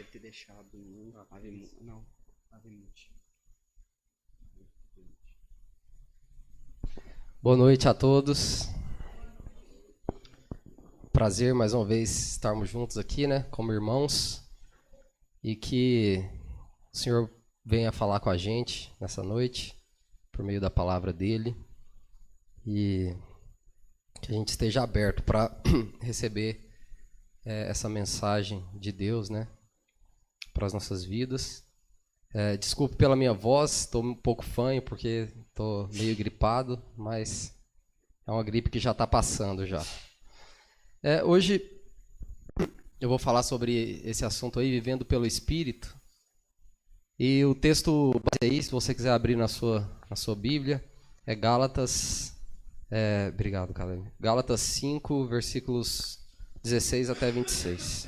deve ter deixado no não, Avemute. Boa noite a todos. Prazer mais uma vez estarmos juntos aqui, né, como irmãos, e que o Senhor venha falar com a gente nessa noite, por meio da palavra dele, e que a gente esteja aberto para receber essa mensagem de Deus, né, para as nossas vidas. Desculpe pela minha voz, estou um pouco fanho porque estou meio gripado, mas é uma gripe que já está passando já. Hoje eu vou falar sobre esse assunto aí, vivendo pelo Espírito. E o texto aí, se você quiser abrir na sua Bíblia, é Gálatas, obrigado, Caleb. Gálatas 5, versículos 16 até 26.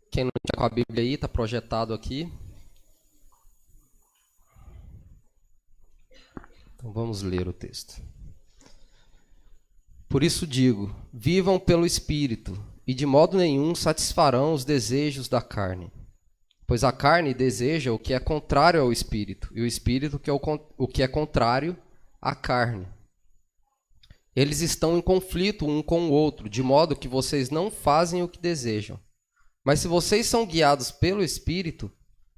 Quem não está com a Bíblia aí, está projetado aqui. Então vamos ler o texto. Por isso digo, vivam pelo Espírito, e de modo nenhum satisfarão os desejos da carne. Pois a carne deseja o que é contrário ao Espírito, e o Espírito o que é contrário à carne. Eles estão em conflito um com o outro, de modo que vocês não fazem o que desejam. Mas se vocês são guiados pelo Espírito,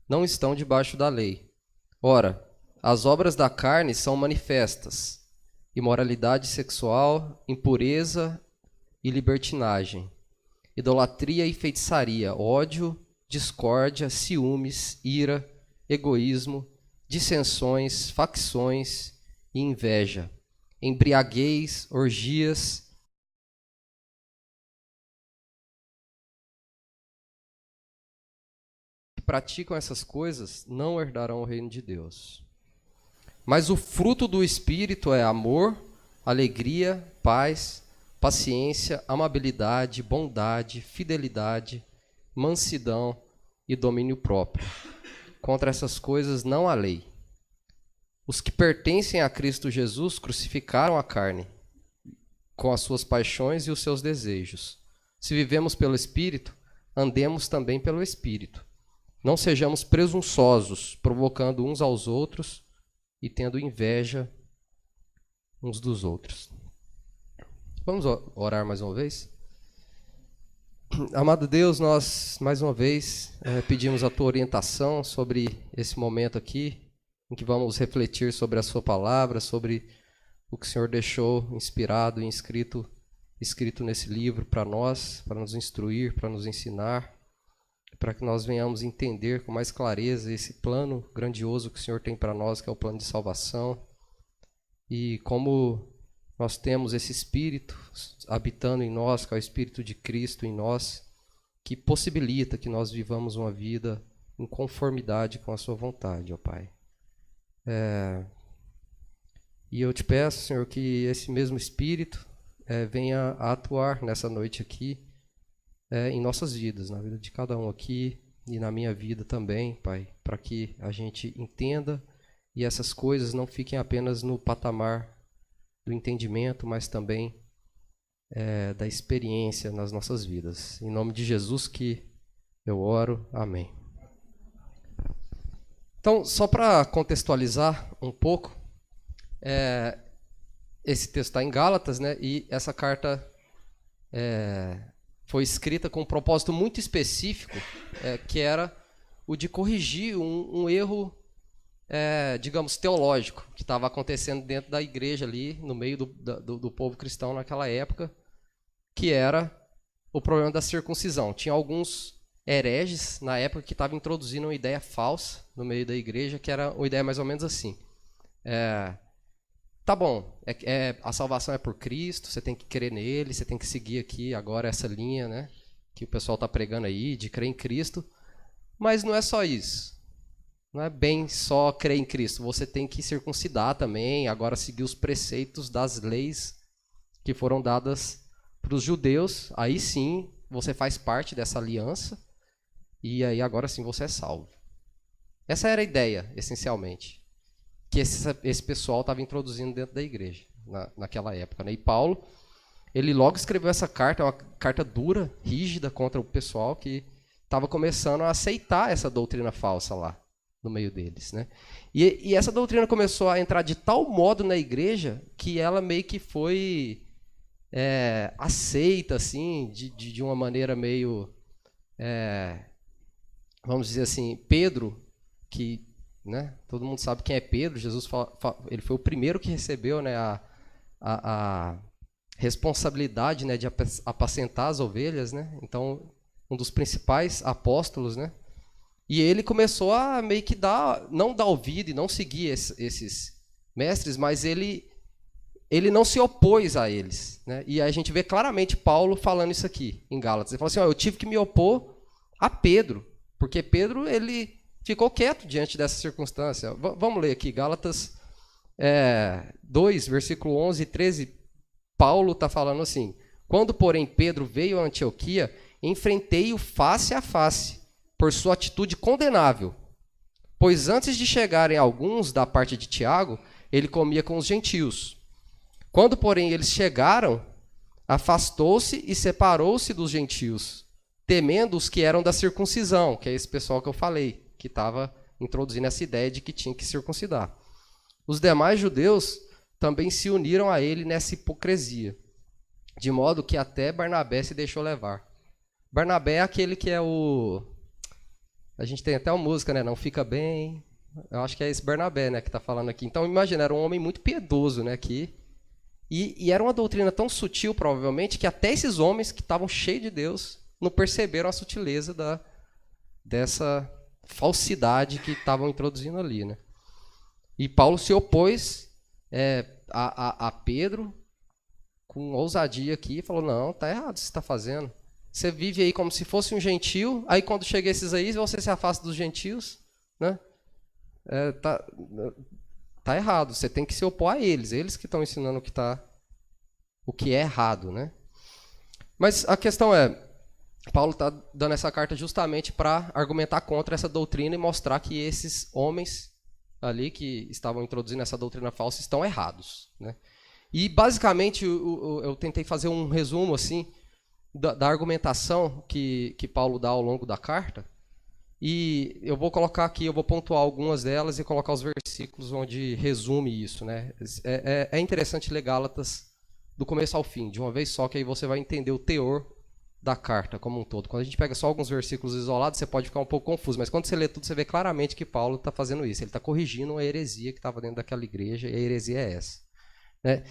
não estão debaixo da lei. Ora, as obras da carne são manifestas: imoralidade sexual, impureza e libertinagem, idolatria e feitiçaria, ódio, discórdia, ciúmes, ira, egoísmo, dissensões, facções e inveja, embriaguez, orgias, praticam essas coisas não herdarão o reino de Deus. Mas o fruto do Espírito é amor, alegria, paz, paciência, amabilidade, bondade, fidelidade, mansidão e domínio próprio. Contra essas coisas não há lei. Os que pertencem a Cristo Jesus crucificaram a carne, com as suas paixões e os seus desejos. Se vivemos pelo Espírito, andemos também pelo Espírito. Não sejamos presunçosos, provocando uns aos outros e tendo inveja uns dos outros. Vamos orar mais uma vez? Amado Deus, nós mais uma vez pedimos a Tua orientação sobre esse momento aqui, em que vamos refletir sobre a Sua palavra, sobre o que o Senhor deixou inspirado e escrito nesse livro para nós, para nos instruir, para nos ensinar, para que nós venhamos entender com mais clareza esse plano grandioso que o Senhor tem para nós, que é o plano de salvação, e como nós temos esse Espírito habitando em nós, que é o Espírito de Cristo em nós, que possibilita que nós vivamos uma vida em conformidade com a Sua vontade, ó Pai. E eu te peço, Senhor, que esse mesmo Espírito venha a atuar nessa noite aqui, em nossas vidas, na vida de cada um aqui e na minha vida também, Pai, para que a gente entenda e essas coisas não fiquem apenas no patamar do entendimento, mas também da experiência nas nossas vidas. Em nome de Jesus que eu oro. Amém. Então, só para contextualizar um pouco, esse texto está em Gálatas, né? E essa carta foi escrita com um propósito muito específico, que era o de corrigir um erro, digamos, teológico, que estava acontecendo dentro da igreja ali, no meio do povo cristão naquela época, que era o problema da circuncisão. Tinha alguns hereges na época que estavam introduzindo uma ideia falsa no meio da igreja, que era uma ideia mais ou menos assim. Tá bom, a salvação é por Cristo, você tem que crer nele, você tem que seguir aqui agora essa linha, né, que o pessoal está pregando aí, de crer em Cristo, mas não é só isso. Não é bem só crer em Cristo, você tem que circuncidar também, agora seguir os preceitos das leis que foram dadas para os judeus, aí sim você faz parte dessa aliança, e aí agora sim você é salvo. Essa era a ideia, essencialmente. que esse pessoal estava introduzindo dentro da igreja naquela época, né? E Paulo, ele logo escreveu essa carta, uma carta dura, rígida contra o pessoal que estava começando a aceitar essa doutrina falsa lá no meio deles, né? E essa doutrina começou a entrar de tal modo na igreja que ela meio que foi aceita assim de uma maneira meio, vamos dizer assim, Pedro, que, né, todo mundo sabe quem é Pedro. Jesus ele foi o primeiro que recebeu, né, a responsabilidade, né, de apacentar as ovelhas, né? Então, um dos principais apóstolos, né? E ele começou a meio que não dar ouvido e não seguir esses mestres, mas ele não se opôs a eles, né? E a gente vê claramente Paulo falando isso aqui em Gálatas. Ele falou assim: eu tive que me opor a Pedro, porque Pedro, ele ficou quieto diante dessa circunstância. Vamos ler aqui, Gálatas 2, versículo 11 e 13. Paulo está falando assim: quando, porém, Pedro veio a Antioquia, enfrentei-o face a face, por sua atitude condenável. Pois antes de chegarem alguns da parte de Tiago, ele comia com os gentios. Quando, porém, eles chegaram, afastou-se e separou-se dos gentios, temendo os que eram da circuncisão, que é esse pessoal que eu falei, que estava introduzindo essa ideia de que tinha que circuncidar. Os demais judeus também se uniram a ele nessa hipocrisia, de modo que até Barnabé se deixou levar. Barnabé é aquele que é o... A gente tem até uma música, né? Não fica bem. Eu acho que é esse Barnabé, né, que está falando aqui. Então, imagina, era um homem muito piedoso, né, aqui. E era uma doutrina tão sutil, provavelmente, que até esses homens que estavam cheios de Deus não perceberam a sutileza dessa falsidade que estavam introduzindo ali, né? E Paulo se opôs a Pedro com ousadia aqui e falou: não, tá errado o que você está fazendo. Você vive aí como se fosse um gentio, aí quando chega esses aí, você se afasta dos gentios, né? Tá errado, você tem que se opor a eles que estão ensinando o que é errado, né? Mas a questão Paulo está dando essa carta justamente para argumentar contra essa doutrina e mostrar que esses homens ali que estavam introduzindo essa doutrina falsa estão errados, né? E basicamente eu tentei fazer um resumo assim da argumentação que Paulo dá ao longo da carta, e eu vou colocar aqui, eu vou pontuar algumas delas e colocar os versículos onde resume isso, né? É interessante ler Gálatas do começo ao fim, de uma vez só, que aí você vai entender o teor da carta como um todo. Quando a gente pega só alguns versículos isolados, você pode ficar um pouco confuso, mas quando você lê tudo, você vê claramente que Paulo está fazendo isso. Ele está corrigindo uma heresia que estava dentro daquela igreja, e a heresia é essa, né?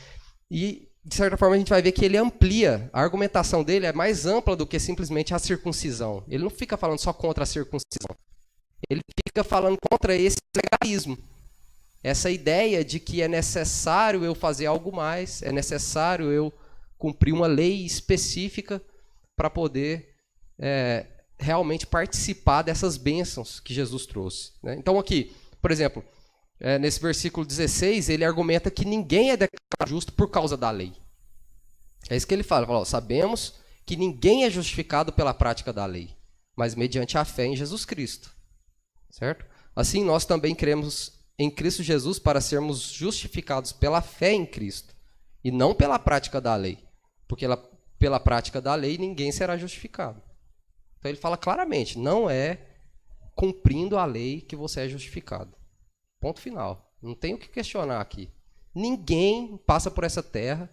E, de certa forma, a gente vai ver que ele amplia, a argumentação dele é mais ampla do que simplesmente a circuncisão. Ele não fica falando só contra a circuncisão. Ele fica falando contra esse legalismo. Essa ideia de que é necessário eu fazer algo mais, é necessário eu cumprir uma lei específica para poder realmente participar dessas bênçãos que Jesus trouxe, né? Então aqui, por exemplo, nesse versículo 16, ele argumenta que ninguém é declarado justo por causa da lei. É isso que ele fala, sabemos que ninguém é justificado pela prática da lei, mas mediante a fé em Jesus Cristo, certo? Assim, nós também cremos em Cristo Jesus para sermos justificados pela fé em Cristo, e não pela prática da lei, porque pela prática da lei ninguém será justificado. Então ele fala claramente, não é cumprindo a lei que você é justificado. Ponto final. Não tem o que questionar aqui. Ninguém passa por essa terra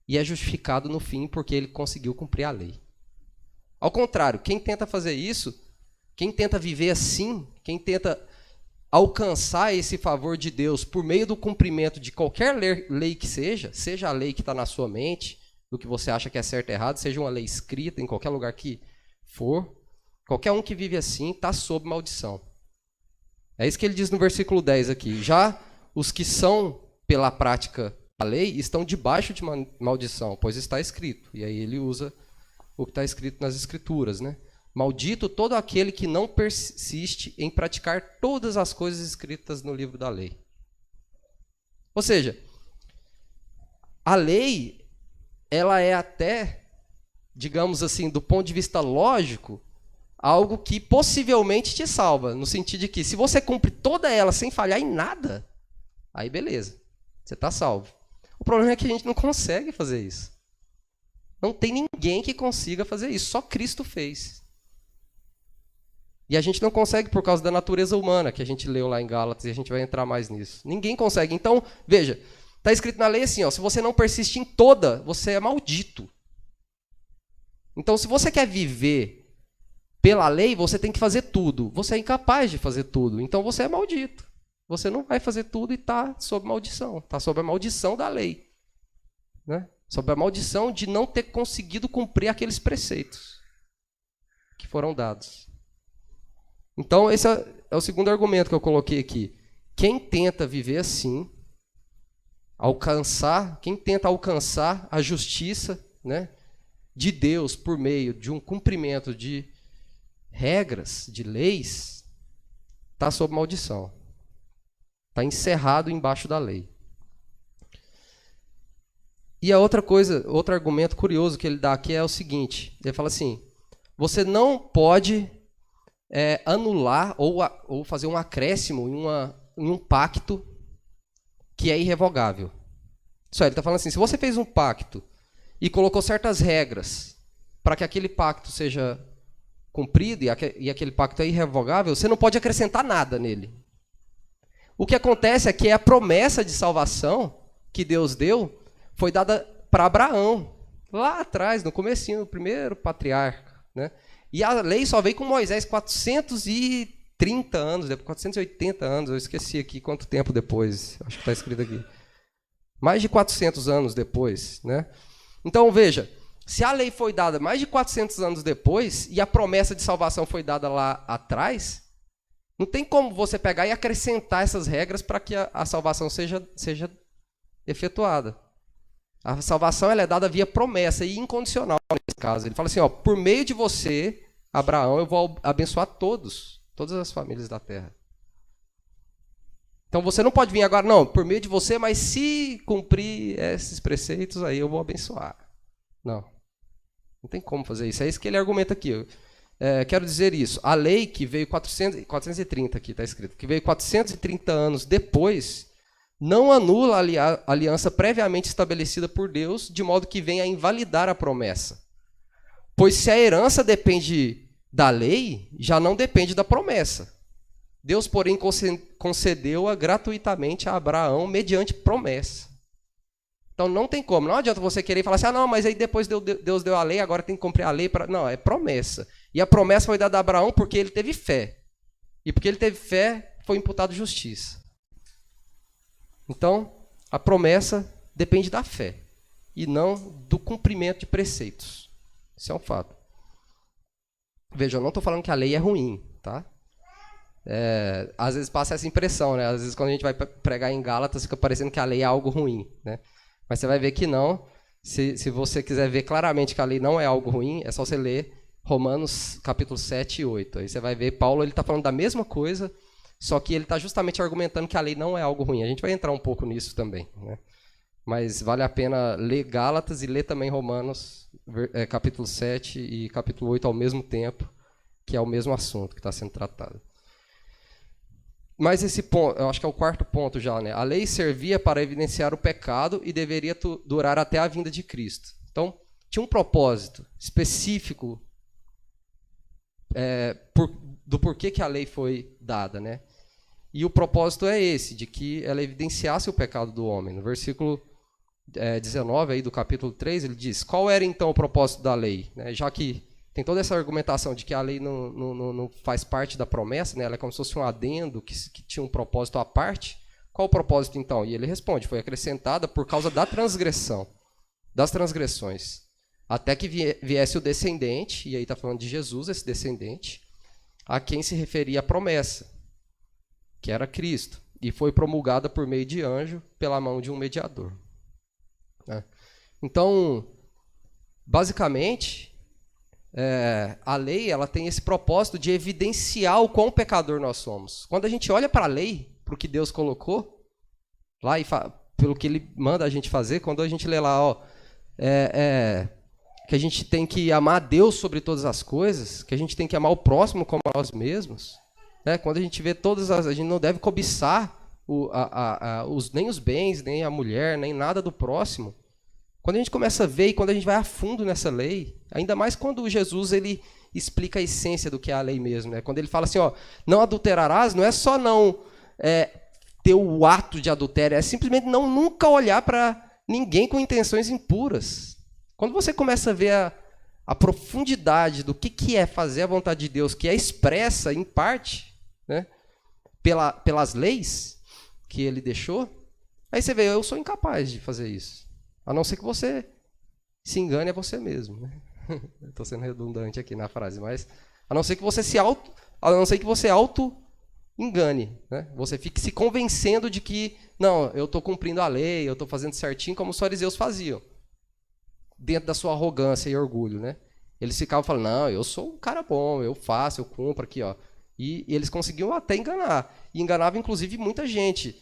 e é justificado no fim porque ele conseguiu cumprir a lei. Ao contrário, quem tenta fazer isso, quem tenta viver assim, quem tenta alcançar esse favor de Deus por meio do cumprimento de qualquer lei que seja a lei que está na sua mente, do que você acha que é certo e errado, seja uma lei escrita em qualquer lugar que for, qualquer um que vive assim está sob maldição. É isso que ele diz no versículo 10 aqui. Já os que são pela prática da lei estão debaixo de maldição, pois está escrito. E aí ele usa o que está escrito nas escrituras, né? Maldito todo aquele que não persiste em praticar todas as coisas escritas no livro da lei. Ou seja, a lei, ela é até, digamos assim, do ponto de vista lógico, algo que possivelmente te salva, no sentido de que se você cumpre toda ela sem falhar em nada, Aí beleza, você está salvo. O problema é que a gente não consegue fazer isso. Não tem ninguém que consiga fazer isso, só Cristo fez. E a gente não consegue por causa da natureza humana, que a gente leu lá em Gálatas, e a gente vai entrar mais nisso. Ninguém consegue. Então, veja, está escrito na lei assim, ó, se você não persiste em toda, você é maldito. Então, se você quer viver pela lei, você tem que fazer tudo. Você é incapaz de fazer tudo, então você é maldito. Você não vai fazer tudo e está sob maldição. Está sob a maldição da lei. Né? Sob a maldição de não ter conseguido cumprir aqueles preceitos que foram dados. Então, esse é o segundo argumento que eu coloquei aqui. Quem tenta viver assim, quem tenta alcançar a justiça, né, de Deus por meio de um cumprimento de regras, de leis, está sob maldição. Está encerrado embaixo da lei. E a outra coisa, outro argumento curioso que ele dá aqui é o seguinte. Ele fala assim, você não pode anular ou fazer um acréscimo em um pacto que é irrevogável. Isso aí, ele está falando assim, se você fez um pacto e colocou certas regras para que aquele pacto seja cumprido e aquele pacto é irrevogável, você não pode acrescentar nada nele. O que acontece é que a promessa de salvação que Deus deu foi dada para Abraão, lá atrás, no comecinho, no primeiro patriarca. Né? E a lei só veio com Moisés 430 anos, 480 anos, eu esqueci aqui quanto tempo depois, acho que está escrito aqui. Mais de 400 anos depois. Né? Então, veja, se a lei foi dada mais de 400 anos depois e a promessa de salvação foi dada lá atrás, não tem como você pegar e acrescentar essas regras para que a salvação seja efetuada. A salvação ela é dada via promessa e incondicional nesse caso. Ele fala assim, ó, por meio de você, Abraão, eu vou abençoar todas as famílias da terra. Então você não pode vir agora, não, por meio de você, mas se cumprir esses preceitos, aí eu vou abençoar. Não tem como fazer isso. É isso que ele argumenta aqui. Quero dizer isso. A lei que veio 430 aqui está escrito, que veio 430 anos depois, não anula a aliança previamente estabelecida por Deus, de modo que venha a invalidar a promessa. Pois se a herança depende da lei, já não depende da promessa. Deus, porém, concedeu-a gratuitamente a Abraão mediante promessa. Então não tem como. Não adianta você querer falar assim, não, mas aí depois Deus deu a lei, agora tem que cumprir a lei. Não, é promessa. E a promessa foi dada a Abraão porque ele teve fé. E porque ele teve fé, foi imputado justiça. Então, a promessa depende da fé e não do cumprimento de preceitos. Isso é um fato. Veja, eu não estou falando que a lei é ruim, tá? Às vezes passa essa impressão, né? Às vezes quando a gente vai pregar em Gálatas, fica parecendo que a lei é algo ruim, né? Mas você vai ver que não. Se você quiser ver claramente que a lei não é algo ruim, é só você ler Romanos capítulo 7 e 8. Aí você vai ver, Paulo está falando da mesma coisa, só que ele está justamente argumentando que a lei não é algo ruim. A gente vai entrar um pouco nisso também. Né? Mas vale a pena ler Gálatas e ler também Romanos capítulo 7 e capítulo 8 ao mesmo tempo, que é o mesmo assunto que está sendo tratado. Mas esse ponto, eu acho que é o quarto ponto já, né? A lei servia para evidenciar o pecado e deveria durar até a vinda de Cristo. Então, tinha um propósito específico do porquê que a lei foi dada, né? E o propósito é esse, de que ela evidenciasse o pecado do homem. No versículo 19 aí do capítulo 3, ele diz, qual era então o propósito da lei? Né? Já que tem toda essa argumentação de que a lei não faz parte da promessa, né? Ela é como se fosse um adendo que tinha um propósito à parte. Qual o propósito, então? E ele responde, foi acrescentada por causa da transgressão, das transgressões, até que viesse o descendente, e aí está falando de Jesus, esse descendente, a quem se referia a promessa, que era Cristo, e foi promulgada por meio de anjo pela mão de um mediador. Né? Então, basicamente, a lei ela tem esse propósito de evidenciar o quão pecador nós somos. Quando a gente olha para a lei, para o que Deus colocou, lá e pelo que Ele manda a gente fazer, quando a gente lê lá, que a gente tem que amar a Deus sobre todas as coisas, que a gente tem que amar o próximo como a nós mesmos, né? Quando a gente vê a gente não deve cobiçar nem os bens, nem a mulher, nem nada do próximo. Quando a gente começa a ver e quando a gente vai a fundo nessa lei, ainda mais quando Jesus ele explica a essência do que é a lei mesmo, né? Quando ele fala assim, ó, não adulterarás, não é só não ter o ato de adultério, é simplesmente não nunca olhar para ninguém com intenções impuras. Quando você começa a ver a profundidade do que é fazer a vontade de Deus, que é expressa em parte, né, pelas leis que ele deixou, aí você vê, eu sou incapaz de fazer isso. A não ser que você se engane a você mesmo, né? Estou sendo redundante aqui na frase, mas a não ser que você auto-engane, né? Você fique se convencendo de que, não, eu estou cumprindo a lei, eu estou fazendo certinho, como os fariseus faziam, dentro da sua arrogância e orgulho, né? Eles ficavam falando, não, eu sou um cara bom, eu faço, eu cumpro aqui, ó. E eles conseguiam até enganar. E enganavam, inclusive, muita gente.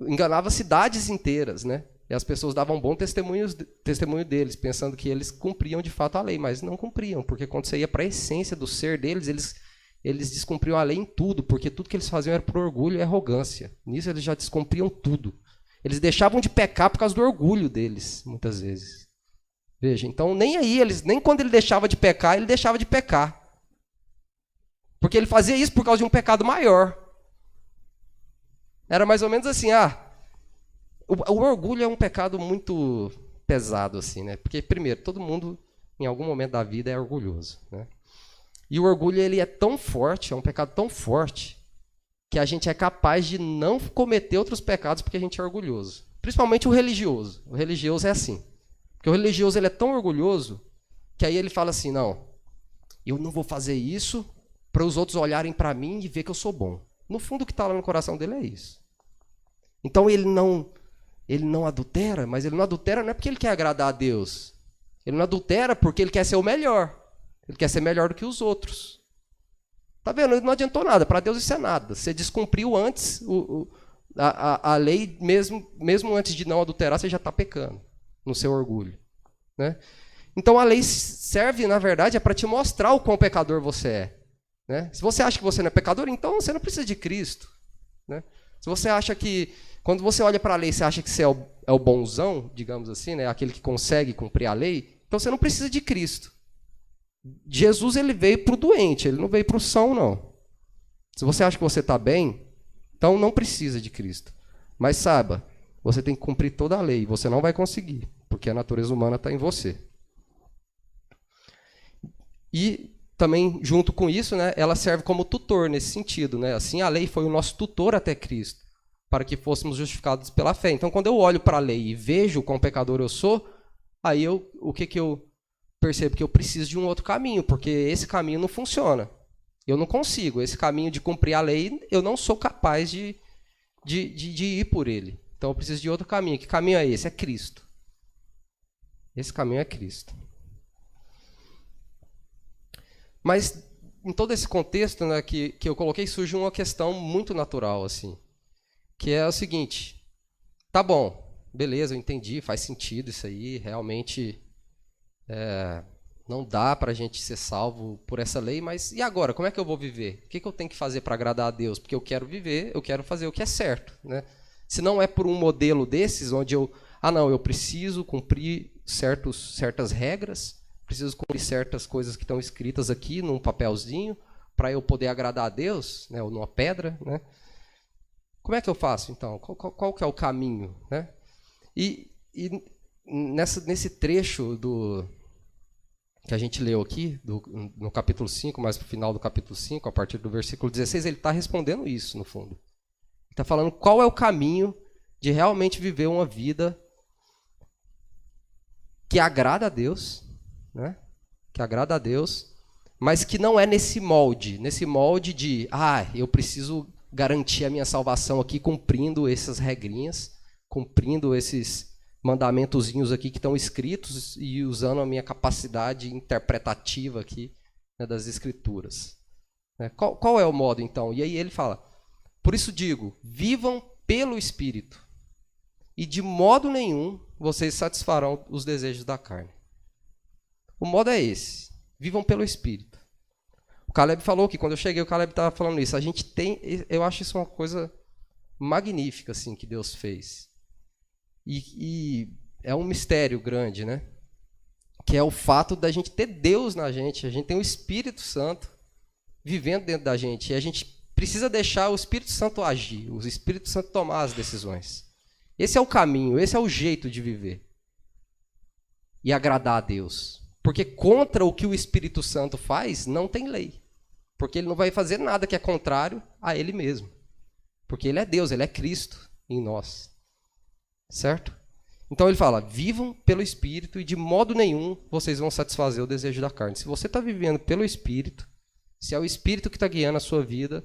Enganava cidades inteiras, né? E as pessoas davam bom testemunho deles, pensando que eles cumpriam de fato a lei, mas não cumpriam, porque quando você ia para a essência do ser deles, eles descumpriam a lei em tudo, porque tudo que eles faziam era por orgulho e arrogância. Nisso eles já descumpriam tudo. Eles deixavam de pecar por causa do orgulho deles, muitas vezes. Veja, então nem quando ele deixava de pecar, ele deixava de pecar. Porque ele fazia isso por causa de um pecado maior. Era mais ou menos assim, o orgulho é um pecado muito pesado, assim, né? Porque, primeiro, todo mundo, em algum momento da vida, é orgulhoso, né? E o orgulho, ele é tão forte, é um pecado tão forte, que a gente é capaz de não cometer outros pecados porque a gente é orgulhoso. Principalmente o religioso. O religioso é assim. Porque o religioso, ele é tão orgulhoso, que aí ele fala assim, não, eu não vou fazer isso para os outros olharem para mim e ver que eu sou bom. No fundo, o que está lá no coração dele é isso. Então, ele não adultera, mas ele não adultera não é porque ele quer agradar a Deus. Ele não adultera porque ele quer ser o melhor. Ele quer ser melhor do que os outros. Tá vendo? Não adiantou nada. Para Deus isso é nada. Você descumpriu antes a lei, mesmo antes de não adulterar, você já está pecando no seu orgulho, né? Então a lei serve, na verdade, para te mostrar o quão pecador você é, né? Se você acha que você não é pecador, então você não precisa de Cristo, né? Se você acha que, quando você olha para a lei, você acha que você é o bonzão, digamos assim, né? Aquele que consegue cumprir a lei, então você não precisa de Cristo. Jesus, ele veio para o doente, ele não veio para o são, não. Se você acha que você está bem, então não precisa de Cristo. Mas saiba, você tem que cumprir toda a lei, e você não vai conseguir, porque a natureza humana está em você. E também, junto com isso, né, ela serve como tutor nesse sentido, né? Assim, a lei foi o nosso tutor até Cristo, para que fôssemos justificados pela fé. Então, quando eu olho para a lei e vejo quão pecador eu sou, aí o que eu percebo? Que eu preciso de um outro caminho, porque esse caminho não funciona. Eu não consigo. Esse caminho de cumprir a lei, eu não sou capaz de ir por ele. Então, eu preciso de outro caminho. Que caminho é esse? É Cristo. Esse caminho é Cristo. Mas, em todo esse contexto, né, que eu coloquei, surge uma questão muito natural, assim, que é o seguinte: tá bom, beleza, eu entendi, faz sentido isso aí, realmente não dá para a gente ser salvo por essa lei, mas e agora? Como é que eu vou viver? O que eu tenho que fazer para agradar a Deus? Porque eu quero viver, eu quero fazer o que é certo, né? Se não é por um modelo desses, onde eu preciso cumprir certas regras, preciso cumprir certas coisas que estão escritas aqui num papelzinho para eu poder agradar a Deus, né, ou numa pedra, né? Como é que eu faço, então? Qual que é o caminho, né? E nesse trecho que a gente leu aqui, no capítulo 5, mais para o final do capítulo 5, a partir do versículo 16, ele está respondendo isso, no fundo. Ele está falando qual é o caminho de realmente viver uma vida que agrada a Deus, né? Que agrada a Deus, mas que não é nesse molde de, eu preciso garantir a minha salvação aqui cumprindo essas regrinhas, cumprindo esses mandamentozinhos aqui que estão escritos e usando a minha capacidade interpretativa aqui, né, das Escrituras. Qual é o modo, então? E aí ele fala, por isso digo, vivam pelo Espírito, e de modo nenhum vocês satisfarão os desejos da carne. O modo é esse, vivam pelo Espírito. O Caleb falou que quando eu cheguei, o Caleb estava falando isso. A gente tem, eu acho isso uma coisa magnífica assim, que Deus fez. E é um mistério grande, né? Que é o fato da gente ter Deus na gente. A gente tem o Espírito Santo vivendo dentro da gente. E a gente precisa deixar o Espírito Santo agir, o Espírito Santo tomar as decisões. Esse é o caminho, esse é o jeito de viver. E agradar a Deus. Porque contra o que o Espírito Santo faz, não tem lei. Porque ele não vai fazer nada que é contrário a ele mesmo. Porque ele é Deus, ele é Cristo em nós. Certo? Então ele fala, vivam pelo Espírito e de modo nenhum vocês vão satisfazer o desejo da carne. Se você está vivendo pelo Espírito, se é o Espírito que está guiando a sua vida,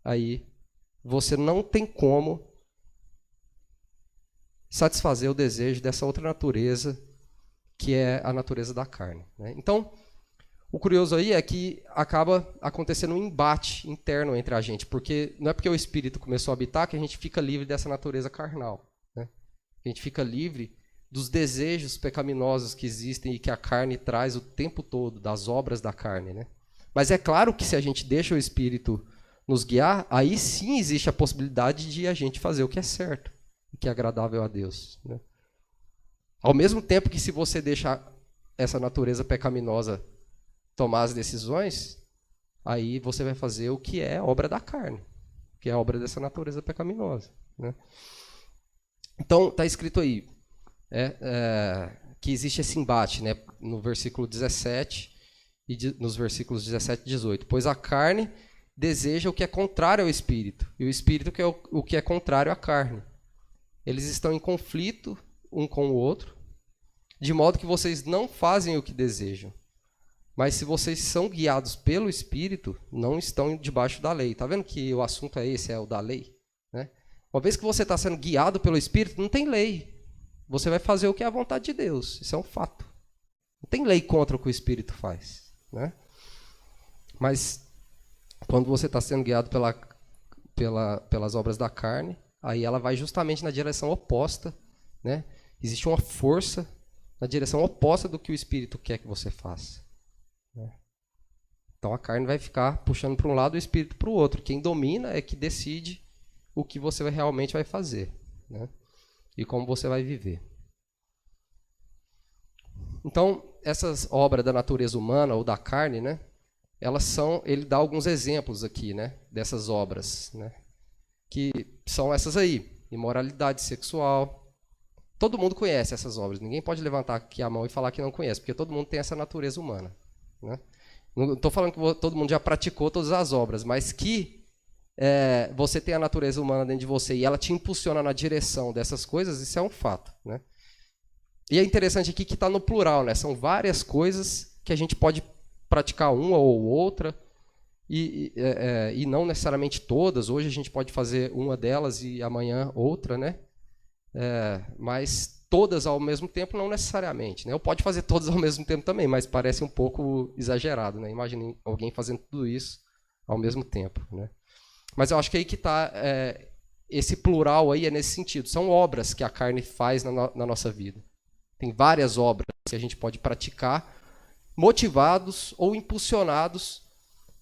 aí você não tem como satisfazer o desejo dessa outra natureza, que é a natureza da carne. Né? Então, o curioso aí é que acaba acontecendo um embate interno entre a gente, porque não é porque o Espírito começou a habitar que a gente fica livre dessa natureza carnal. Né? A gente fica livre dos desejos pecaminosos que existem e que a carne traz o tempo todo, das obras da carne. Né? Mas é claro que se a gente deixa o Espírito nos guiar, aí sim existe a possibilidade de a gente fazer o que é certo, o que é agradável a Deus. Né? Ao mesmo tempo que se você deixar essa natureza pecaminosa tomar as decisões, aí você vai fazer o que é obra da carne, que é a obra dessa natureza pecaminosa. Né? Então, está escrito aí que existe esse embate, né, no versículo 17 e nos versículos 17 e 18. Pois a carne deseja o que é contrário ao Espírito, e o Espírito que é o que é contrário à carne. Eles estão em conflito um com o outro, de modo que vocês não fazem o que desejam. Mas se vocês são guiados pelo Espírito, não estão debaixo da lei. Está vendo que o assunto é esse, é o da lei? Né? Uma vez que você está sendo guiado pelo Espírito, não tem lei. Você vai fazer o que é a vontade de Deus. Isso é um fato. Não tem lei contra o que o Espírito faz. Né? Mas quando você está sendo guiado pelas obras da carne, aí ela vai justamente na direção oposta. Né? Existe uma força na direção oposta do que o Espírito quer que você faça. Então a carne vai ficar puxando para um lado e o Espírito para o outro. Quem domina é que decide o que você realmente vai fazer, né? E como você vai viver. Então, essas obras da natureza humana ou da carne, né, ele dá alguns exemplos aqui, né, dessas obras, né, que são essas aí: imoralidade sexual. Todo mundo conhece essas obras. Ninguém pode levantar aqui a mão e falar que não conhece, porque todo mundo tem essa natureza humana. Né? Não estou falando que todo mundo já praticou todas as obras, mas que você tem a natureza humana dentro de você e ela te impulsiona na direção dessas coisas, isso é um fato. Né? E é interessante aqui que está no plural, né? São várias coisas que a gente pode praticar uma ou outra, e não necessariamente todas. Hoje a gente pode fazer uma delas e amanhã outra, né? Mas todas ao mesmo tempo não necessariamente. Né? Eu pode fazer todas ao mesmo tempo também, mas parece um pouco exagerado. Né? Imagine alguém fazendo tudo isso ao mesmo tempo. Né? Mas eu acho que aí que está esse plural aí, é nesse sentido. São obras que a carne faz na nossa vida. Tem várias obras que a gente pode praticar, motivados ou impulsionados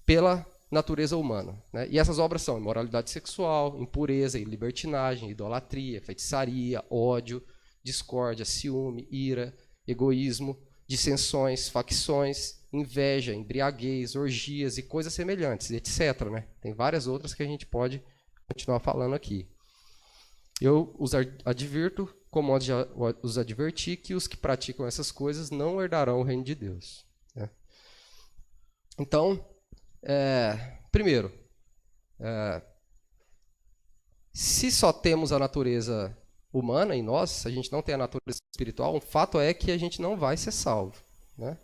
pela natureza humana. Né? E essas obras são imoralidade sexual, impureza, libertinagem, idolatria, feitiçaria, ódio, discórdia, ciúme, ira, egoísmo, dissensões, facções, inveja, embriaguez, orgias e coisas semelhantes, etc. Né? Tem várias outras que a gente pode continuar falando aqui. Eu os advirto, como já os adverti, que os que praticam essas coisas não herdarão o reino de Deus. Né? Então, primeiro, se só temos a natureza humana em nós, se a gente não tem a natureza espiritual, um fato é que a gente não vai ser salvo. Né?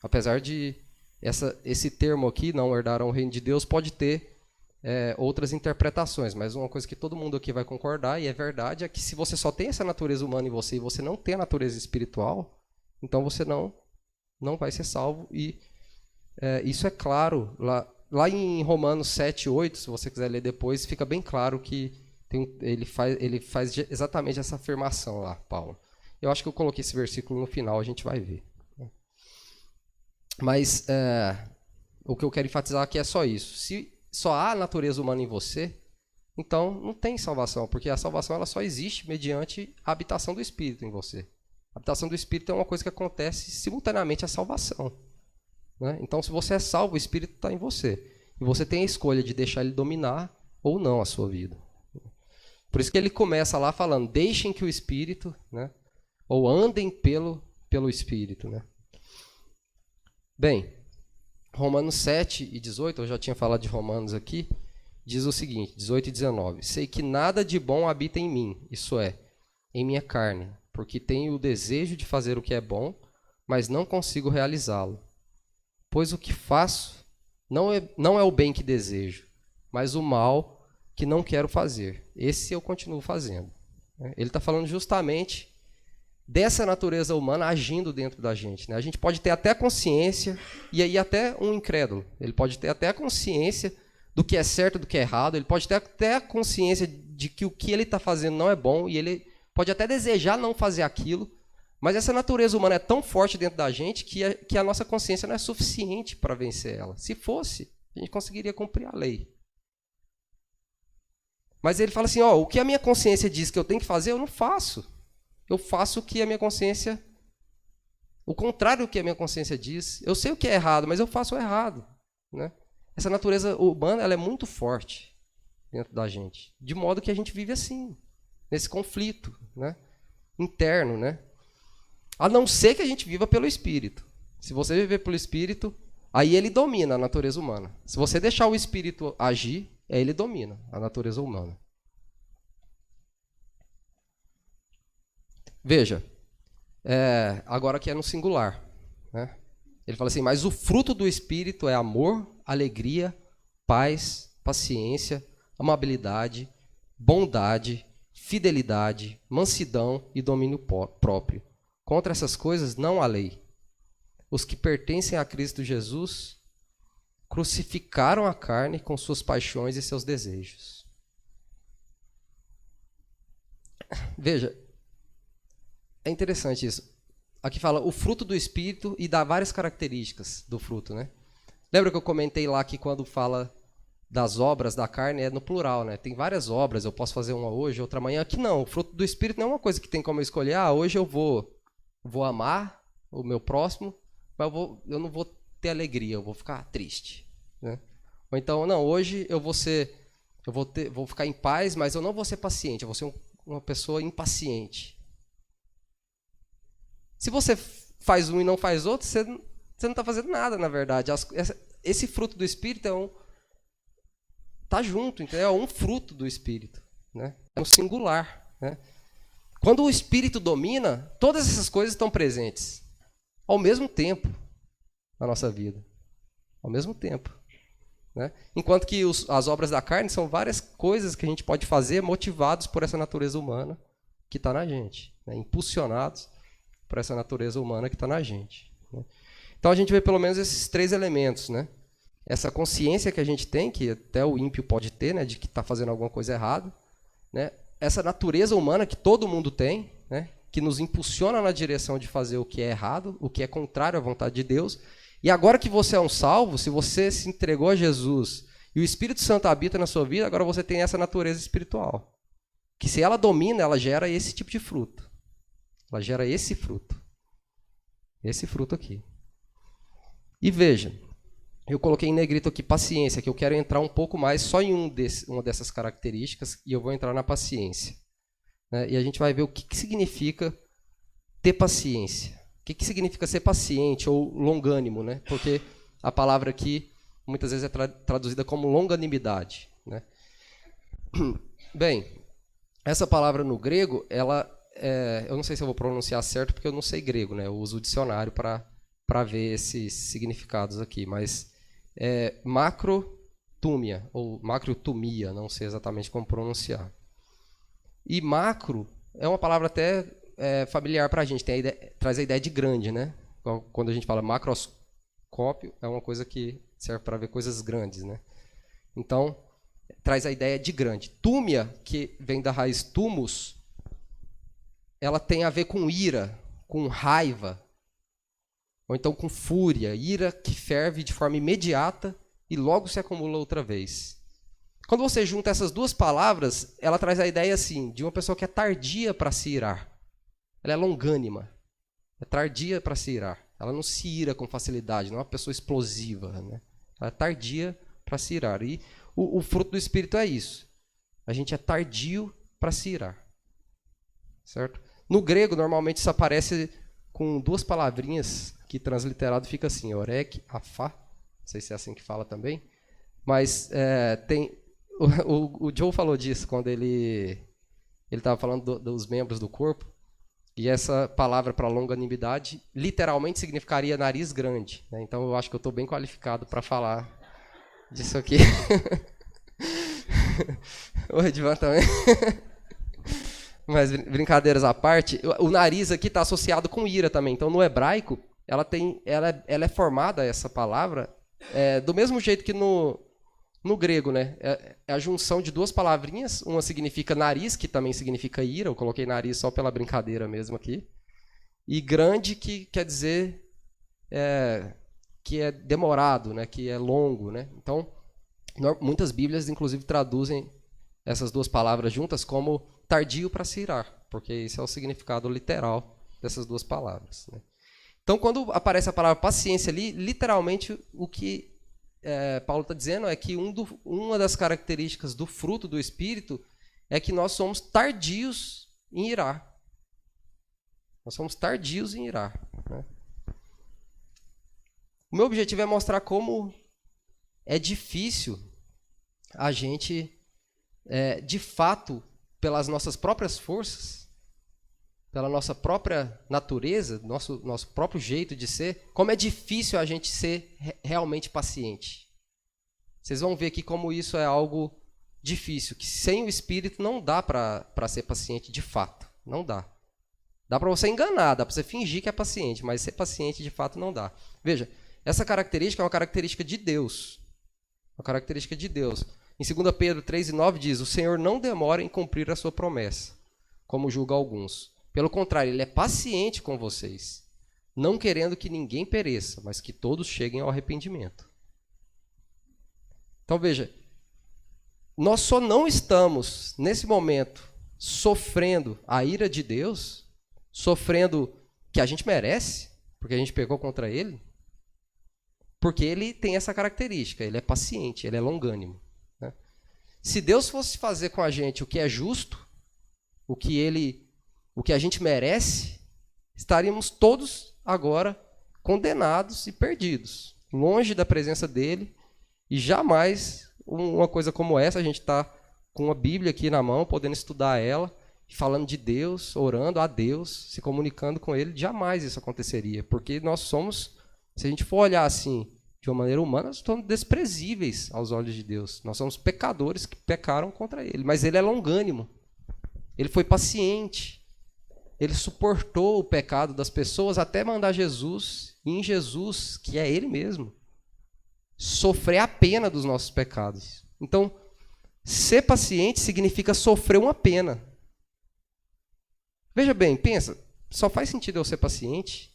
Apesar de esse termo aqui, não herdarão o reino de Deus, pode ter outras interpretações, mas uma coisa que todo mundo aqui vai concordar, e é verdade, é que se você só tem essa natureza humana em você e você não tem a natureza espiritual, então você não vai ser salvo. E isso é claro lá em Romanos 7, 8, se você quiser ler depois, fica bem claro que ele faz exatamente essa afirmação lá, Paulo. Eu acho que eu coloquei esse versículo no final, a gente vai ver. Mas o que eu quero enfatizar aqui é só isso. Se só há natureza humana em você, então não tem salvação, porque a salvação ela só existe mediante a habitação do Espírito em você. A habitação do Espírito é uma coisa que acontece simultaneamente à salvação, né? Então, se você é salvo, o Espírito está em você. E você tem a escolha de deixar ele dominar ou não a sua vida. Por isso que ele começa lá falando, deixem que o Espírito, né, ou andem pelo Espírito. Né? Bem, Romanos 7 e 18, eu já tinha falado de Romanos aqui, diz o seguinte, 18 e 19. Sei que nada de bom habita em mim, isso é, em minha carne, porque tenho o desejo de fazer o que é bom, mas não consigo realizá-lo. Pois o que faço não é o bem que desejo, mas o mal que não quero fazer. Esse eu continuo fazendo. Ele está falando justamente dessa natureza humana agindo dentro da gente. Né? A gente pode ter até consciência, e aí até um incrédulo, ele pode ter até consciência do que é certo, do que é errado, ele pode ter até consciência de que o que ele está fazendo não é bom, e ele pode até desejar não fazer aquilo, mas essa natureza humana é tão forte dentro da gente que a nossa consciência não é suficiente para vencer ela. Se fosse, a gente conseguiria cumprir a lei. Mas ele fala assim, ó, o que a minha consciência diz que eu tenho que fazer, eu não faço. Eu faço o que a minha consciência... O contrário do que a minha consciência diz. Eu sei o que é errado, mas eu faço o errado. Né? Essa natureza humana ela é muito forte dentro da gente. De modo que a gente vive assim, nesse conflito, né? Interno, né? A não ser que a gente viva pelo Espírito. Se você viver pelo Espírito, aí ele domina a natureza humana. Se você deixar o Espírito agir, aí ele domina a natureza humana. Veja, agora que é no singular. Né? Ele fala assim, mas o fruto do Espírito é amor, alegria, paz, paciência, amabilidade, bondade, fidelidade, mansidão e domínio próprio. Contra essas coisas não há lei. Os que pertencem a Cristo Jesus crucificaram a carne com suas paixões e seus desejos. Veja, é interessante isso. Aqui fala o fruto do Espírito e dá várias características do fruto, né? Lembra que eu comentei lá que quando fala das obras da carne é no plural, né? Tem várias obras, eu posso fazer uma hoje, outra amanhã. Aqui não, o fruto do Espírito não é uma coisa que tem como eu escolher. Hoje eu vou amar o meu próximo, mas eu não vou ter alegria, eu vou ficar triste. Né? Ou então, não, hoje eu vou ficar em paz, mas eu não vou ser paciente, eu vou ser uma pessoa impaciente. Se você faz um e não faz outro, você não está fazendo nada, na verdade. Esse fruto do Espírito está junto, entendeu? É um fruto do Espírito. Né? É um singular. Né? Quando o Espírito domina, todas essas coisas estão presentes ao mesmo tempo na nossa vida. Ao mesmo tempo. Né? Enquanto que as obras da carne são várias coisas que a gente pode fazer motivados por essa natureza humana que está na gente. Né? Impulsionados por essa natureza humana que está na gente. Né? Então a gente vê pelo menos esses 3 elementos. Né? Essa consciência que a gente tem, que até o ímpio pode ter, né, de que está fazendo alguma coisa errada. Né? Essa natureza humana que todo mundo tem, né, que nos impulsiona na direção de fazer o que é errado, o que é contrário à vontade de Deus. E agora que você é um salvo, se você se entregou a Jesus e o Espírito Santo habita na sua vida, agora você tem essa natureza espiritual. Que se ela domina, ela gera esse tipo de fruto. Ela gera esse fruto. Esse fruto aqui. E veja, eu coloquei em negrito aqui paciência, que eu quero entrar um pouco mais só em uma dessas características, e eu vou entrar na paciência. Né? E a gente vai ver o que significa ter paciência. O que significa ser paciente ou longânimo, né? Porque a palavra aqui muitas vezes é traduzida como longanimidade. Né? Bem, essa palavra no grego, eu não sei se eu vou pronunciar certo, porque eu não sei grego, né? Eu uso o dicionário para ver esses significados aqui, mas é macrotumia, ou macrotumia, não sei exatamente como pronunciar. E macro é uma palavra até familiar para a gente, traz a ideia de grande, né? Quando a gente fala macroscópio, é uma coisa que serve para ver coisas grandes, né? Então, traz a ideia de grande. Túmia, que vem da raiz tumus, ela tem a ver com ira, com raiva, ou então com fúria, ira que ferve de forma imediata e logo se acumula outra vez. Quando você junta essas duas palavras, ela traz a ideia assim, de uma pessoa que é tardia para se irar. Ela é longânima. É tardia para se irar. Ela não se ira com facilidade, não é uma pessoa explosiva, né? Ela é tardia para se irar. E o fruto do Espírito é isso. A gente é tardio para se irar. Certo? No grego, normalmente isso aparece com duas palavrinhas, que transliterado fica assim, orek, afá. Não sei se é assim que fala também. Mas tem... O Joe falou disso quando ele estava falando dos membros do corpo. E essa palavra para longanimidade literalmente significaria nariz grande, né? Então eu acho que eu estou bem qualificado para falar disso aqui. O Edvan também. Mas brincadeiras à parte, o nariz aqui está associado com ira também. Então no hebraico ela é formada, essa palavra, do mesmo jeito que no grego, né? É a junção de duas palavrinhas. Uma significa nariz, que também significa ira. Eu coloquei nariz só pela brincadeira mesmo aqui. E grande, que quer dizer que é demorado, né? Que é longo, né? Então, muitas Bíblias, inclusive, traduzem essas duas palavras juntas como tardio para se irar, porque esse é o significado literal dessas duas palavras, né? Então, quando aparece a palavra paciência ali, literalmente o que Paulo está dizendo é que uma das características do fruto do Espírito é que nós somos tardios em irar. Nós somos tardios em irar, né? O meu objetivo é mostrar como é difícil a gente, de fato, pelas nossas próprias forças, pela nossa própria natureza, nosso próprio jeito de ser, como é difícil a gente ser realmente paciente. Vocês vão ver aqui como isso é algo difícil, que sem o Espírito não dá para ser paciente de fato. Não dá. Dá para você enganar, dá para você fingir que é paciente, mas ser paciente de fato não dá. Veja, essa característica é uma característica de Deus. Uma característica de Deus. Em 2 Pedro 3:9 diz, o Senhor não demora em cumprir a sua promessa, como julga alguns. Pelo contrário, ele é paciente com vocês, não querendo que ninguém pereça, mas que todos cheguem ao arrependimento. Então veja, nós só não estamos, nesse momento, sofrendo a ira de Deus, sofrendo que a gente merece, porque a gente pecou contra ele, porque ele tem essa característica, ele é paciente, ele é longânimo, né? Se Deus fosse fazer com a gente o que é justo, o que a gente merece, estaríamos todos agora condenados e perdidos, longe da presença dele, e jamais uma coisa como essa, a gente está com a Bíblia aqui na mão, podendo estudar ela, falando de Deus, orando a Deus, se comunicando com ele, jamais isso aconteceria, porque nós somos, se a gente for olhar assim, de uma maneira humana, nós somos desprezíveis aos olhos de Deus, nós somos pecadores que pecaram contra ele, mas ele é longânimo, ele foi paciente, ele suportou o pecado das pessoas até mandar Jesus, e em Jesus, que é ele mesmo, sofrer a pena dos nossos pecados. Então, ser paciente significa sofrer uma pena. Veja bem, pensa, só faz sentido eu ser paciente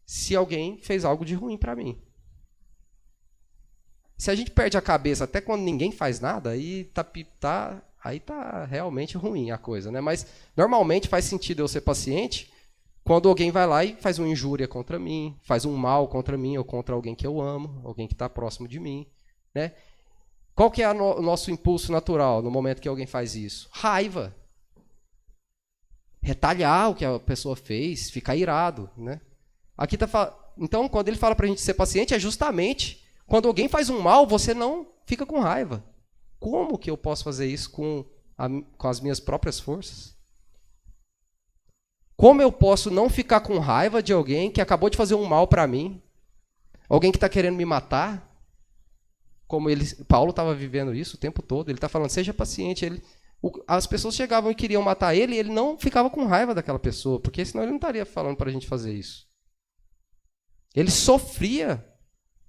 se alguém fez algo de ruim para mim. Se a gente perde a cabeça até quando ninguém faz nada, aí tá realmente ruim a coisa, né? Mas normalmente faz sentido eu ser paciente quando alguém vai lá e faz uma injúria contra mim, faz um mal contra mim ou contra alguém que eu amo, alguém que está próximo de mim, né? Qual que é o nosso impulso natural no momento que alguém faz isso? Raiva. Retalhar o que a pessoa fez, ficar irado, né? Aqui então, quando ele fala para a gente ser paciente, é justamente quando alguém faz um mal, você não fica com raiva. Como que eu posso fazer isso com as minhas próprias forças? Como eu posso não ficar com raiva de alguém que acabou de fazer um mal para mim? Alguém que está querendo me matar? Como Paulo estava vivendo isso o tempo todo. Ele está falando, seja paciente. As pessoas chegavam e queriam matar ele e ele não ficava com raiva daquela pessoa, porque senão ele não estaria falando para a gente fazer isso. Ele sofria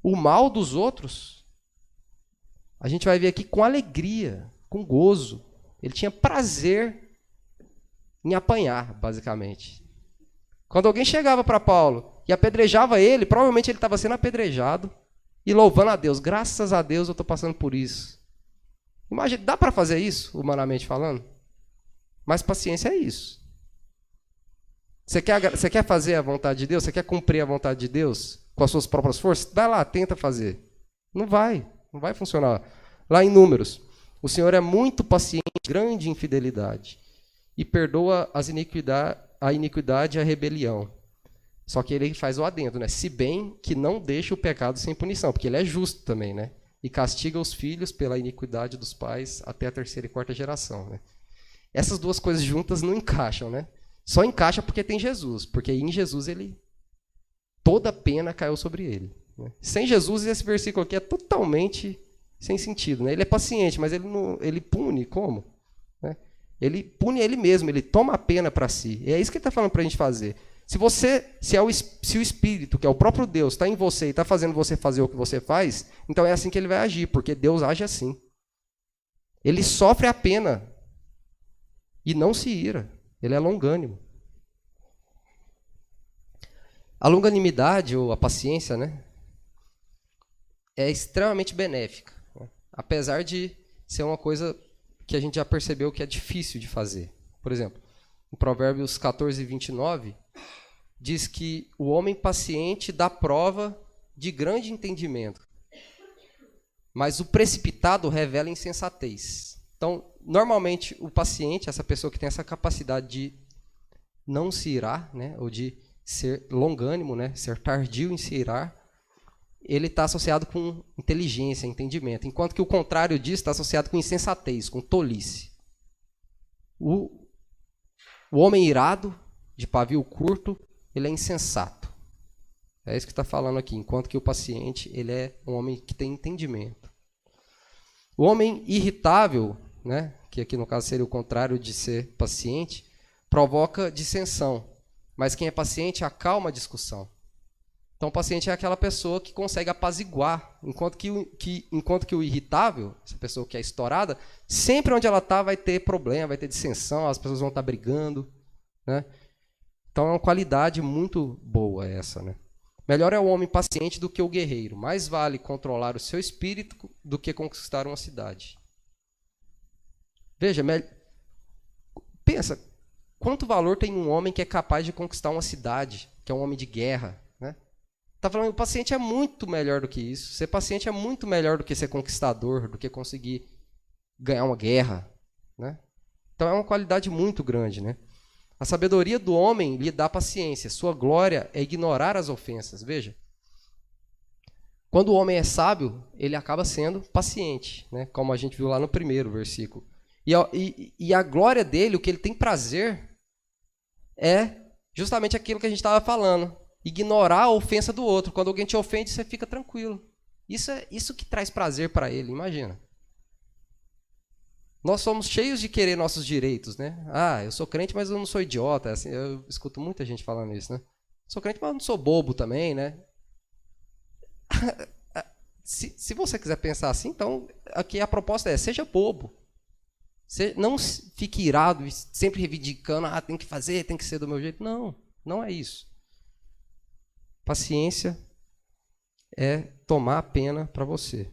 o mal dos outros. A gente vai ver aqui com alegria, com gozo. Ele tinha prazer em apanhar, basicamente. Quando alguém chegava para Paulo e apedrejava ele, provavelmente ele estava sendo apedrejado e louvando a Deus. Graças a Deus eu estou passando por isso. Imagina, dá para fazer isso, humanamente falando? Mas paciência é isso. Você quer fazer a vontade de Deus? Você quer cumprir a vontade de Deus com as suas próprias forças? Vai lá, tenta fazer. Não vai funcionar. Lá em Números, o Senhor é muito paciente, grande em fidelidade, e perdoa a iniquidade e a rebelião. Só que ele faz o adendo, né? Se bem que não deixa o pecado sem punição, porque ele é justo também, né? E castiga os filhos pela iniquidade dos pais até a 3ª e 4ª geração, né? Essas duas coisas juntas não encaixam, né? Só encaixa porque tem Jesus, porque em Jesus toda a pena caiu sobre ele, né? Sem Jesus, esse versículo aqui é totalmente sem sentido, né? Ele é paciente, mas ele pune como? Né? Ele pune ele mesmo, ele toma a pena para si. E é isso que ele está falando para a gente fazer. Se o Espírito, que é o próprio Deus, está em você e está fazendo você fazer o que você faz, então é assim que ele vai agir, porque Deus age assim. Ele sofre a pena e não se ira. Ele é longânimo. A longanimidade, ou a paciência, né, é extremamente benéfica, né? Apesar de ser uma coisa que a gente já percebeu que é difícil de fazer. Por exemplo, em Provérbios 14, 29, diz que o homem paciente dá prova de grande entendimento, mas o precipitado revela insensatez. Então, normalmente, o paciente, essa pessoa que tem essa capacidade de não se irar, né, ou de ser longânimo, né, ser tardio em se irar, ele está associado com inteligência, entendimento, enquanto que o contrário disso está associado com insensatez, com tolice. O homem irado, de pavio curto, ele é insensato. É isso que está falando aqui, enquanto que o paciente, ele é um homem que tem entendimento. O homem irritável, né, que aqui no caso seria o contrário de ser paciente, provoca dissensão, mas quem é paciente acalma a discussão. Então, o paciente é aquela pessoa que consegue apaziguar, enquanto que o irritável, essa pessoa que é estourada, sempre onde ela está vai ter problema, vai ter dissensão, as pessoas vão estar brigando, né? Então, é uma qualidade muito boa essa, né? Melhor é o homem paciente do que o guerreiro. Mais vale controlar o seu espírito do que conquistar uma cidade. Veja, pensa, quanto valor tem um homem que é capaz de conquistar uma cidade, que é um homem de guerra, né? Tá falando, o paciente é muito melhor do que isso. Ser paciente é muito melhor do que ser conquistador, do que conseguir ganhar uma guerra, né? Então é uma qualidade muito grande, né? A sabedoria do homem lhe dá paciência. Sua glória é ignorar as ofensas. Veja, quando o homem é sábio, ele acaba sendo paciente, né? Como a gente viu lá no primeiro versículo. E a glória dele, o que ele tem prazer, é justamente aquilo que a gente estava falando. Ignorar a ofensa do outro. Quando alguém te ofende, você fica tranquilo. Isso que traz prazer para ele, imagina. Nós somos cheios de querer nossos direitos, né? Ah, eu sou crente, mas eu não sou idiota. Assim, eu escuto muita gente falando isso, né? Sou crente, mas eu não sou bobo também, né? Se você quiser pensar assim, então aqui a proposta é, seja bobo. Não fique irado e sempre reivindicando, tem que fazer, tem que ser do meu jeito. Não, não é isso. Paciência é tomar a pena para você.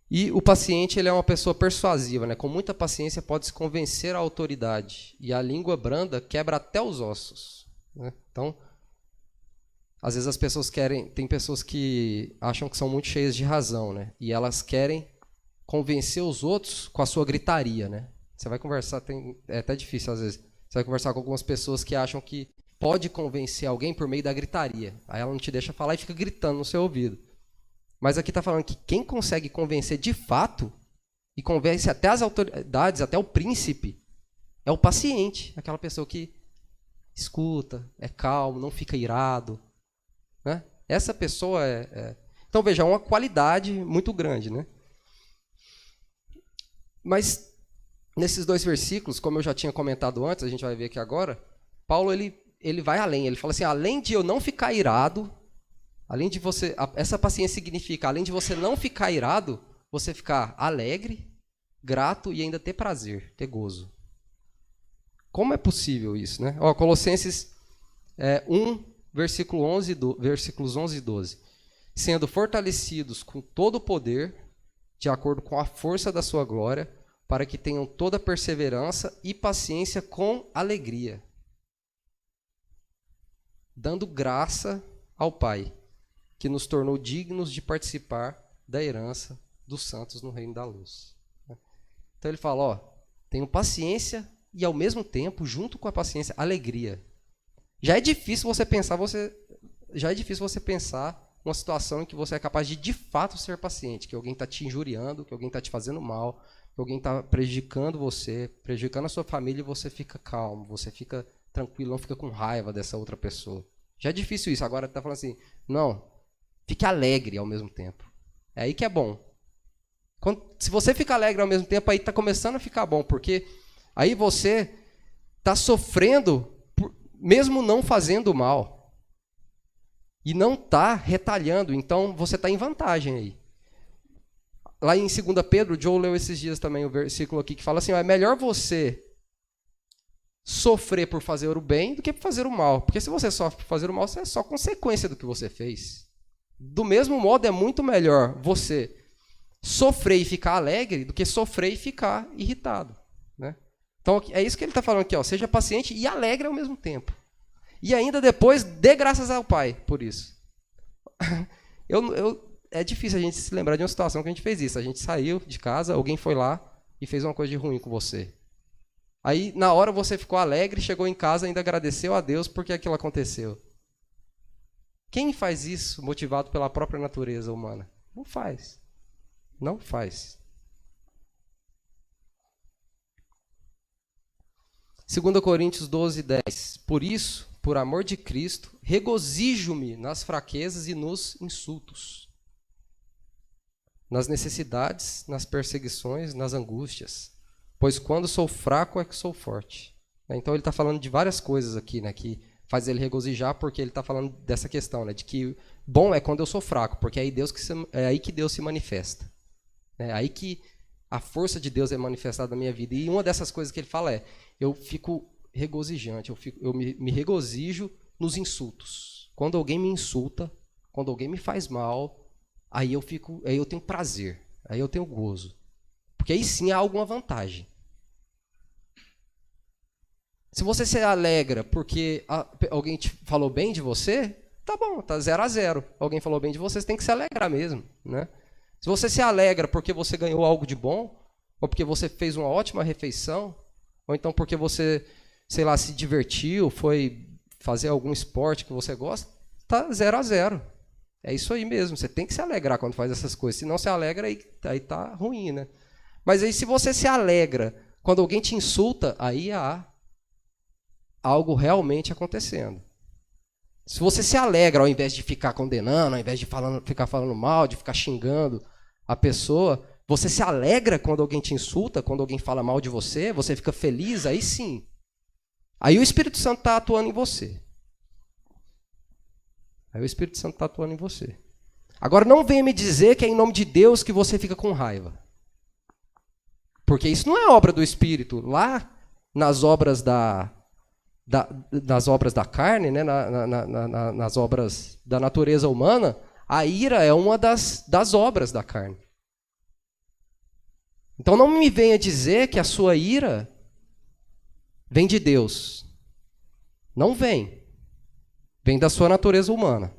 E o paciente, ele é uma pessoa persuasiva, né? Com muita paciência pode se convencer a autoridade. E a língua branda quebra até os ossos, né? Então, às vezes as pessoas tem pessoas que acham que são muito cheias de razão, né? E elas querem convencer os outros com a sua gritaria, né? Você vai conversar, é até difícil às vezes. Você vai conversar com algumas pessoas que acham que pode convencer alguém por meio da gritaria. Aí ela não te deixa falar e fica gritando no seu ouvido. Mas aqui está falando que quem consegue convencer de fato, e convence até as autoridades, até o príncipe, é o paciente. Aquela pessoa que escuta, é calmo, não fica irado, né? Essa pessoa Então, veja, é uma qualidade muito grande, né? Mas, nesses 2 versículos, como eu já tinha comentado antes, a gente vai ver aqui agora, Paulo, ele vai além. Ele fala assim, além de eu não ficar irado, além de você, essa paciência significa, além de você não ficar irado, você ficar alegre, grato e ainda ter prazer, ter gozo. Como é possível isso, né? Colossenses 1, versículos 11 e 12. Sendo fortalecidos com todo o poder, de acordo com a força da sua glória, para que tenham toda perseverança e paciência com alegria, dando graça ao Pai, que nos tornou dignos de participar da herança dos santos no reino da luz. Então ele fala, ó, tenham paciência e ao mesmo tempo, junto com a paciência, alegria. Já é difícil você pensar uma situação em que você é capaz de fato ser paciente, que alguém está te injuriando, que alguém está te fazendo mal, que alguém está prejudicando você, prejudicando a sua família, e você fica calmo, você fica tranquilo, não fica com raiva dessa outra pessoa. Já é difícil isso. Agora está falando assim, não, fique alegre ao mesmo tempo. É aí que é bom. Se você fica alegre ao mesmo tempo, aí está começando a ficar bom, porque aí você está sofrendo, mesmo não fazendo mal. E não está retalhando, então você está em vantagem aí. Lá em 2 Pedro, o Joe leu esses dias também o versículo aqui que fala assim, ó, é melhor você sofrer por fazer o bem do que por fazer o mal. Porque se você sofre por fazer o mal, isso é só consequência do que você fez. Do mesmo modo, é muito melhor você sofrer e ficar alegre do que sofrer e ficar irritado. Né? Então, é isso que ele está falando aqui. Ó, seja paciente e alegre ao mesmo tempo. E ainda depois, dê graças ao Pai por isso. É difícil a gente se lembrar de uma situação que a gente fez isso. A gente saiu de casa, alguém foi lá e fez uma coisa de ruim com você. Aí, na hora, você ficou alegre, chegou em casa e ainda agradeceu a Deus porque aquilo aconteceu. Quem faz isso motivado pela própria natureza humana? Não faz. Não faz. 2 Coríntios 12, 10. Por isso, por amor de Cristo, regozijo-me nas fraquezas e nos insultos, nas necessidades, nas perseguições, nas angústias, pois quando sou fraco é que sou forte. Então ele está falando de várias coisas aqui, né, que faz ele regozijar, porque ele está falando dessa questão, né, de que bom é quando eu sou fraco, porque é aí que Deus se manifesta. É aí que a força de Deus é manifestada na minha vida. E uma dessas coisas que ele fala é, eu fico regozijante, eu me regozijo nos insultos. Quando alguém me insulta, quando alguém me faz mal, aí eu tenho prazer, aí eu tenho gozo. Porque aí sim há alguma vantagem. Se você se alegra porque alguém te falou bem de você, tá bom, tá 0-0. Alguém falou bem de você, você tem que se alegrar mesmo, né? Se você se alegra porque você ganhou algo de bom, ou porque você fez uma ótima refeição, ou então porque você, sei lá, se divertiu, foi fazer algum esporte que você gosta, tá 0-0. É isso aí mesmo, você tem que se alegrar quando faz essas coisas. Se não se alegra, aí tá ruim, né? Mas aí se você se alegra quando alguém te insulta, aí há algo realmente acontecendo. Se você se alegra ao invés de ficar condenando, ao invés de ficar falando mal, de ficar xingando a pessoa, você se alegra quando alguém te insulta, quando alguém fala mal de você, você fica feliz, aí sim. Aí o Espírito Santo está atuando em você. Aí o Espírito Santo está atuando em você. Agora não venha me dizer que é em nome de Deus que você fica com raiva. Porque isso não é obra do Espírito. Lá nas obras nas obras da carne, né, nas obras da natureza humana, a ira é uma das obras da carne. Então não me venha dizer que a sua ira vem de Deus. Não vem. Vem da sua natureza humana.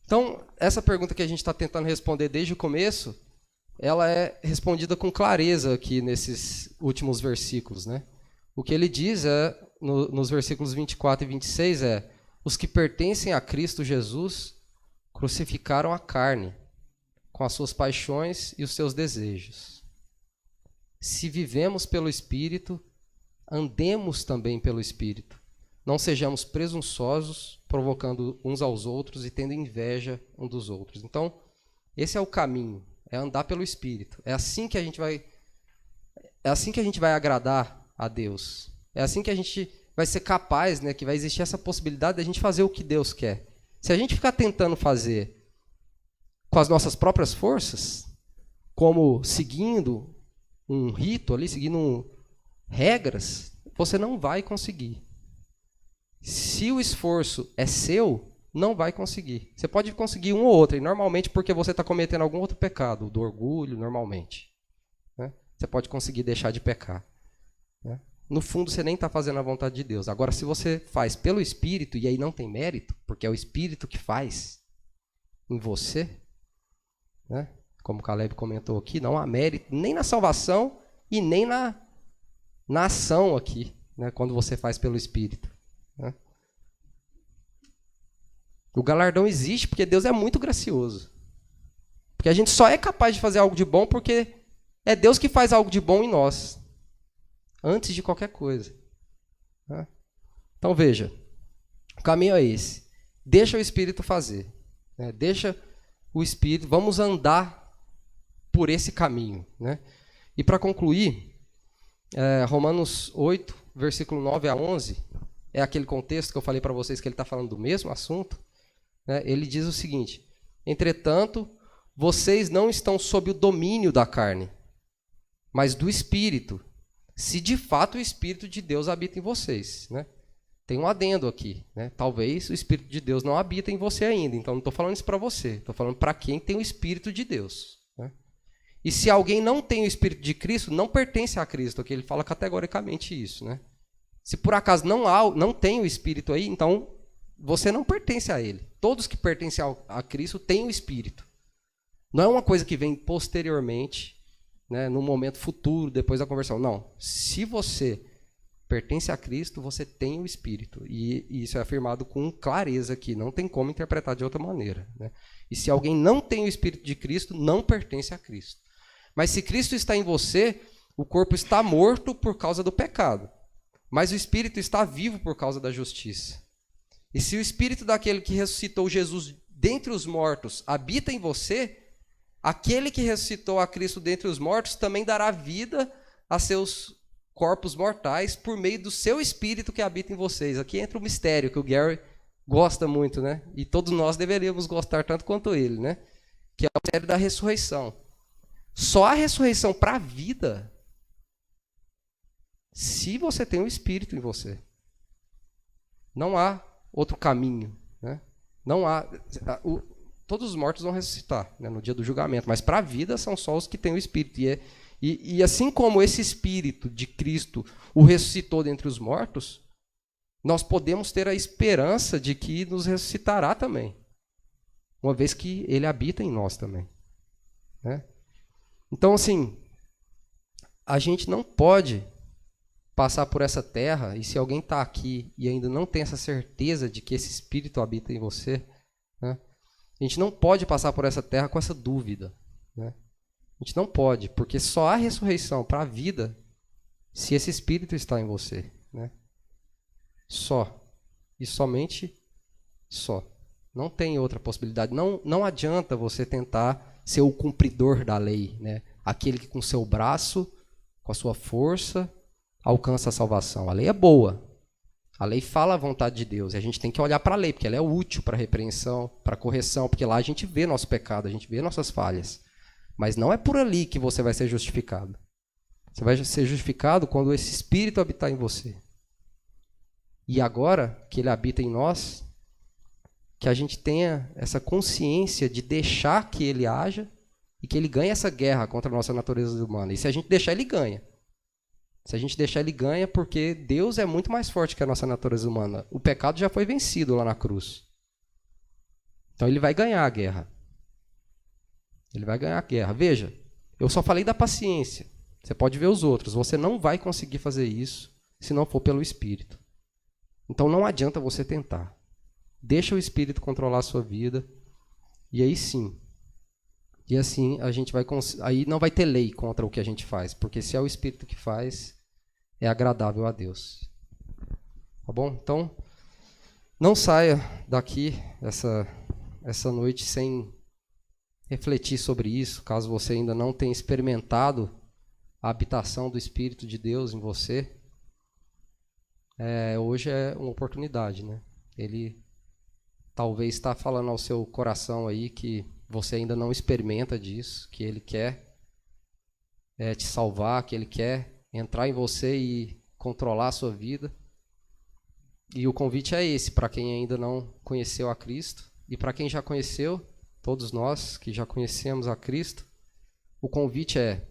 Então, essa pergunta que a gente está tentando responder desde o começo, ela é respondida com clareza aqui nesses últimos versículos, né? O que ele diz nos versículos 24 e 26 é: os que pertencem a Cristo Jesus crucificaram a carne com as suas paixões e os seus desejos. Se vivemos pelo Espírito, andemos também pelo Espírito. Não sejamos presunçosos, provocando uns aos outros e tendo inveja uns dos outros. Então, esse é o caminho. É andar pelo Espírito. É assim que a gente vai agradar a Deus. É assim que a gente vai ser capaz, né, que vai existir essa possibilidade de a gente fazer o que Deus quer. Se a gente ficar tentando fazer com as nossas próprias forças, como seguindo um rito ali, seguindo regras, você não vai conseguir. Se o esforço é seu, não vai conseguir. Você pode conseguir um ou outro, e normalmente porque você está cometendo algum outro pecado, do orgulho, normalmente. Né? Você pode conseguir deixar de pecar. Né? No fundo, você nem está fazendo a vontade de Deus. Agora, se você faz pelo Espírito, e aí não tem mérito, porque é o Espírito que faz em você, né? Como o Caleb comentou aqui, não há mérito nem na salvação e nem na ação aqui, né? Quando você faz pelo Espírito. Né? O galardão existe porque Deus é muito gracioso. Porque a gente só é capaz de fazer algo de bom porque é Deus que faz algo de bom em nós. Antes de qualquer coisa. Né? Então veja, o caminho é esse. Deixa o Espírito fazer. Né? Deixa o Espírito, vamos andar por esse caminho. Né? E para concluir, Romanos 8, versículo 9 a 11, é aquele contexto que eu falei para vocês que ele está falando do mesmo assunto. Né? Ele diz o seguinte: entretanto, vocês não estão sob o domínio da carne, mas do Espírito, se de fato o Espírito de Deus habita em vocês. Né? Tem um adendo aqui. Né? Talvez o Espírito de Deus não habita em você ainda, então não estou falando isso para você, estou falando para quem tem o Espírito de Deus. Né? E se alguém não tem o Espírito de Cristo, não pertence a Cristo, aqui ele fala categoricamente isso. Né? Se por acaso não tem o Espírito aí, então você não pertence a ele. Todos que pertencem a Cristo têm o Espírito. Não é uma coisa que vem posteriormente, né, no momento futuro, depois da conversão. Não. Se você pertence a Cristo, você tem o Espírito. E isso é afirmado com clareza aqui. Não tem como interpretar de outra maneira. Né? E se alguém não tem o Espírito de Cristo, não pertence a Cristo. Mas se Cristo está em você, o corpo está morto por causa do pecado. Mas o Espírito está vivo por causa da justiça. E se o Espírito daquele que ressuscitou Jesus dentre os mortos habita em você, aquele que ressuscitou a Cristo dentre os mortos também dará vida a seus corpos mortais por meio do seu Espírito que habita em vocês. Aqui entra o mistério que o Gary gosta muito, né? E todos nós deveríamos gostar tanto quanto ele, né? Que é o mistério da ressurreição. Só a ressurreição para a vida se você tem o Espírito em você. Não há outro caminho. Né? Não há... Todos os mortos vão ressuscitar, né, no dia do julgamento, mas para a vida são só os que têm o Espírito. E assim como esse Espírito de Cristo o ressuscitou dentre os mortos, nós podemos ter a esperança de que nos ressuscitará também, uma vez que ele habita em nós também. Né? Então, assim, a gente não pode passar por essa terra, e se alguém está aqui e ainda não tem essa certeza de que esse Espírito habita em você, né, a gente não pode passar por essa terra com essa dúvida. Né? A gente não pode, porque só há ressurreição para a vida se esse Espírito está em você. Né? Só. E somente só. Não tem outra possibilidade. Não adianta você tentar ser o cumpridor da lei. Né? Aquele que com seu braço, com a sua força, alcança a salvação. A lei é boa. A lei fala a vontade de Deus. E a gente tem que olhar para a lei, porque ela é útil para a repreensão, para a correção, porque lá a gente vê nosso pecado, a gente vê nossas falhas. Mas não é por ali que você vai ser justificado. Você vai ser justificado quando esse Espírito habitar em você. E agora que ele habita em nós, que a gente tenha essa consciência de deixar que ele haja e que ele ganhe essa guerra contra a nossa natureza humana. E se a gente deixar, ele ganha. Se a gente deixar, ele ganha, porque Deus é muito mais forte que a nossa natureza humana. O pecado já foi vencido lá na cruz. Então ele vai ganhar a guerra. Ele vai ganhar a guerra. Veja, eu só falei da paciência. Você pode ver os outros. Você não vai conseguir fazer isso se não for pelo Espírito. Então não adianta você tentar. Deixa o Espírito controlar a sua vida. E aí sim. E assim a gente vai... Aí não vai ter lei contra o que a gente faz. Porque se é o Espírito que faz, é agradável a Deus. Tá bom? Então, não saia daqui essa noite sem refletir sobre isso, caso você ainda não tenha experimentado a habitação do Espírito de Deus em você. Hoje é uma oportunidade, né? Ele talvez está falando ao seu coração aí que você ainda não experimenta disso, que ele quer te salvar, que ele quer entrar em você e controlar a sua vida. E o convite é esse, para quem ainda não conheceu a Cristo. E para quem já conheceu, todos nós que já conhecemos a Cristo, o convite é: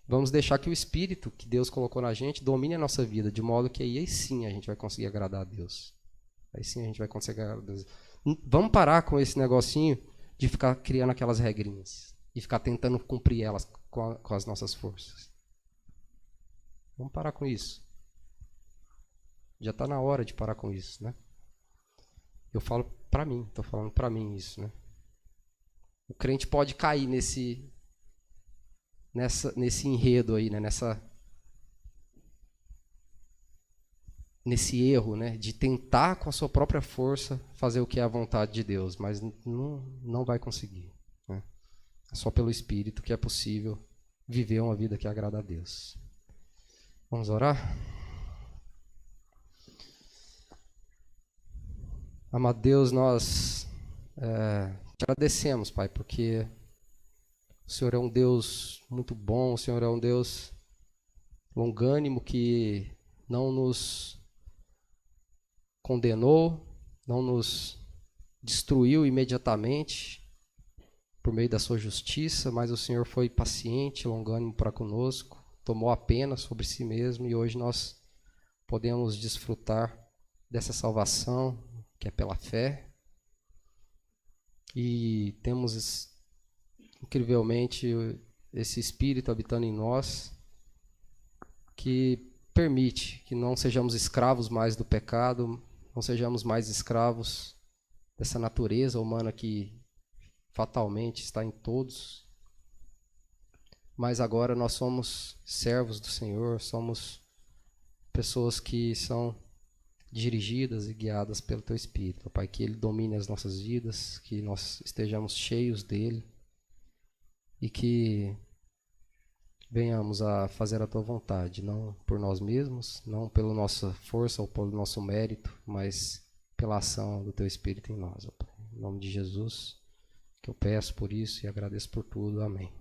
vamos deixar que o Espírito que Deus colocou na gente domine a nossa vida, de modo que aí sim a gente vai conseguir agradar a Deus. Aí sim a gente vai conseguir agradar a Deus. Vamos parar com esse negocinho de ficar criando aquelas regrinhas e ficar tentando cumprir elas com as nossas forças. Vamos parar com isso. Já está na hora de parar com isso, né? Eu falo para mim, estou falando para mim isso, né? O crente pode cair nesse enredo aí, né? Nesse erro, né? De tentar com a sua própria força fazer o que é a vontade de Deus, mas não vai conseguir, né? É só pelo Espírito que é possível viver uma vida que agrada a Deus. Vamos orar? Amado Deus, nós te agradecemos, Pai, porque o Senhor é um Deus muito bom, o Senhor é um Deus longânimo que não nos condenou, não nos destruiu imediatamente por meio da sua justiça, mas o Senhor foi paciente, longânimo para conosco, tomou a pena sobre si mesmo e hoje nós podemos desfrutar dessa salvação que é pela fé. E temos incrivelmente esse Espírito habitando em nós que permite que não sejamos escravos mais do pecado, não sejamos mais escravos dessa natureza humana que fatalmente está em todos. Mas agora nós somos servos do Senhor, somos pessoas que são dirigidas e guiadas pelo Teu Espírito. Pai, que Ele domine as nossas vidas, que nós estejamos cheios dEle e que venhamos a fazer a Tua vontade, não por nós mesmos, não pela nossa força ou pelo nosso mérito, mas pela ação do Teu Espírito em nós. Pai. Em nome de Jesus, que eu peço por isso e agradeço por tudo. Amém.